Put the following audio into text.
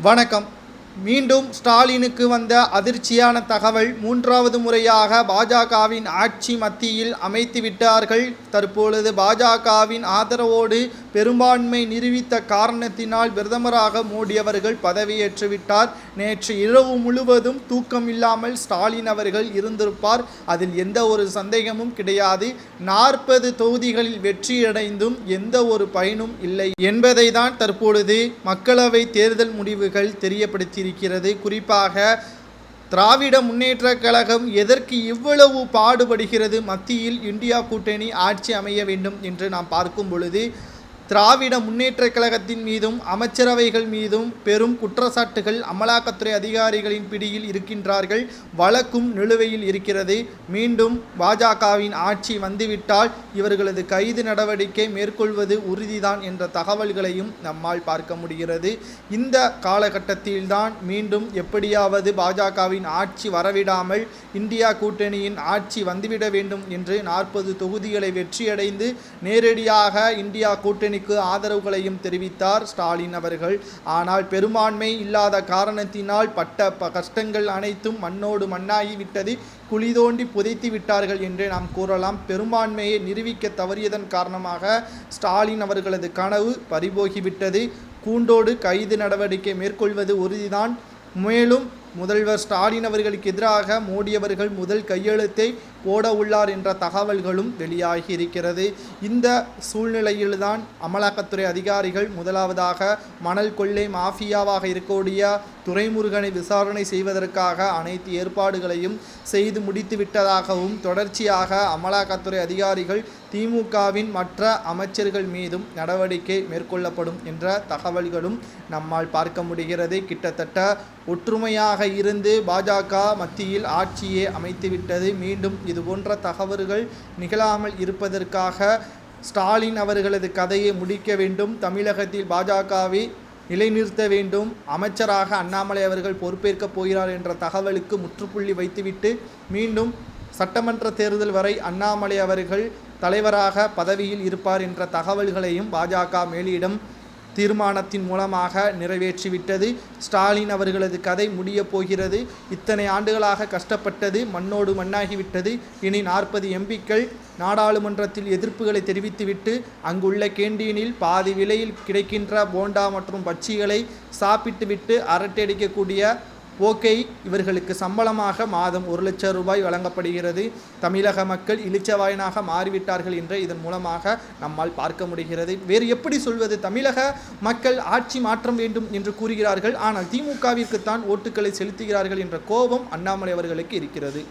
வணக்கம். மீண்டும் ஸ்டாலினுக்கு வந்த அதிர்ச்சியான தகவல். மூன்றாவது முறையாக பாஜகவின் ஆட்சி மத்தியில் அமைத்து விட்டார்கள். தற்பொழுது பாஜகவின் ஆதரவோடு பெரும்பான்மை நிரூபித்த காரணத்தினால் பிரதமராக மோடி அவர்கள் பதவியேற்று விட்டார். நேற்று இரவு முழுவதும் தூக்கம் இல்லாமல் ஸ்டாலின் அவர்கள் இருந்திருப்பார். அதில் எந்த ஒரு சந்தேகமும் கிடையாது. 40 தொகுதிகளில் வெற்றியடைந்தும் எந்த ஒரு பயனும் இல்லை என்பதை தான் தற்பொழுது மக்களவை தேர்தல் முடிவுகள் தெரியப்படுத்தியிருக்கிறது. குறிப்பாக திராவிட முன்னேற்றக் கழகம் எதற்கு இவ்வளவு பாடுபடுகிறது? மத்தியில் இந்தியா கூட்டணி ஆட்சி அமைய வேண்டும் என்று நாம் பார்க்கும் பொழுது திராவிட முன்னேற்றக் கழகத்தின் மீதும் அமைச்சரவைகள் மீதும் பெரும் குற்றச்சாட்டுகள் அமலாக்கத்துறை அதிகாரிகளின் பிடியில் இருக்கின்றார்கள். வழக்கும் நிலுவையில் இருக்கிறது. மீண்டும் பாஜகவின் ஆட்சி வந்துவிட்டால் இவர்களது கைது நடவடிக்கை மேற்கொள்வது உறுதிதான் என்ற தகவல்களையும் நம்மால் பார்க்க முடிகிறது. இந்த காலகட்டத்தில்தான் மீண்டும் எப்படியாவது பாஜகவின் ஆட்சி வரவிடாமல் இந்தியா கூட்டணியின் ஆட்சி வந்துவிட வேண்டும் என்று 40 தொகுதிகளை வெற்றியடைந்து நேரடியாக இந்தியா கூட்டணி ஆதரவுகளையும் தெரிவித்தார் ஸ்டாலின் அவர்கள். ஆனால் பெரும்பான்மை இல்லாத காரணத்தினால் பட்ட கஷ்டங்கள் அனைத்தும் மண்ணோடு மண்ணாகிவிட்டது. குழி தோண்டி புதைத்து விட்டார்கள் என்றே நாம் கூறலாம். பெரும்பான்மையை நிரூபிக்க தவறியதன் காரணமாக ஸ்டாலின் அவர்களது கனவு பறிபோகிவிட்டது. கூண்டோடு கைது நடவடிக்கை மேற்கொள்வது உறுதிதான். மேலும் முதல்வர் ஸ்டாலின் அவர்களுக்கு எதிராக மோடி அவர்கள் முதல் கையெழுத்தை போட உள்ளார் என்ற தகவல்களும் வெளியாகி இருக்கிறது. இந்த சூழ்நிலையில்தான் அமலாக்கத்துறை அதிகாரிகள் முதலாவதாக மணல் கொள்ளை மாஃபியாவாக இருக்கக்கூடிய துரைமுருகனை விசாரணை செய்வதற்காக அனைத்து ஏற்பாடுகளையும் செய்து முடித்து விட்டதாகவும் தொடர்ச்சியாக அமலாக்கத்துறை அதிகாரிகள் திமுகவின் மற்ற அமைச்சர்கள் மீதும் நடவடிக்கை மேற்கொள்ளப்படும் என்ற தகவல்களும் நம்மால் பார்க்க முடிகிறது. கிட்டத்தட்ட ஒற்றுமையாக இருந்து பாஜக மத்தியில் ஆட்சியை அமைத்துவிட்டது. மீண்டும் இதுபோன்ற தகவல்கள் நிகழாமல் இருப்பதற்காக ஸ்டாலின் அவர்களது கதையை முடிக்க வேண்டும். தமிழகத்தில் பாஜகவை நிலைநிறுத்த வேண்டும். அமைச்சராக அண்ணாமலை அவர்கள் பொறுப்பேற்கப் போகிறார் என்ற தகவலுக்கு முற்றுப்புள்ளி வைத்துவிட்டு மீண்டும் சட்டமன்ற தேர்தல் வரை அண்ணாமலை அவர்கள் தலைவராக பதவியில் இருப்பார் என்ற தகவல்களையும் பாஜக மேலிடம் தீர்மானத்தின் மூலமாக நிறைவேற்றிவிட்டது. ஸ்டாலின் அவர்களது கதை முடிய போகிறது. இத்தனை ஆண்டுகளாக கஷ்டப்பட்டது மண்ணோடு மண்ணாகிவிட்டது. இனி 40 எம்பிக்கள் நாடாளுமன்றத்தில் எதிர்ப்புகளை தெரிவித்துவிட்டு அங்குள்ள கேண்டீனில் பாதி விலையில் கிடைக்கின்ற போண்டா மற்றும் பச்சிகளை சாப்பிட்டுவிட்டு அரட்டடிக்கக்கூடிய போக்கை இவர்களுக்கு சம்பளமாக மாதம் 1 லட்சம் ரூபாய் வழங்கப்படுகிறது. தமிழக மக்கள் இளிச்சவாயனாக மாறிவிட்டார்கள் என்று இதன் மூலமாக நம்மால் பார்க்க முடிகிறது. வேறு எப்படி சொல்வது? தமிழக மக்கள் ஆட்சி மாற்றம் வேண்டும் என்று கூறுகிறார்கள். ஆனால் திமுகவிற்குத்தான் ஓட்டுக்களை செலுத்துகிறார்கள் என்ற கோபம் அண்ணாமலை அவர்களுக்கு இருக்கிறது.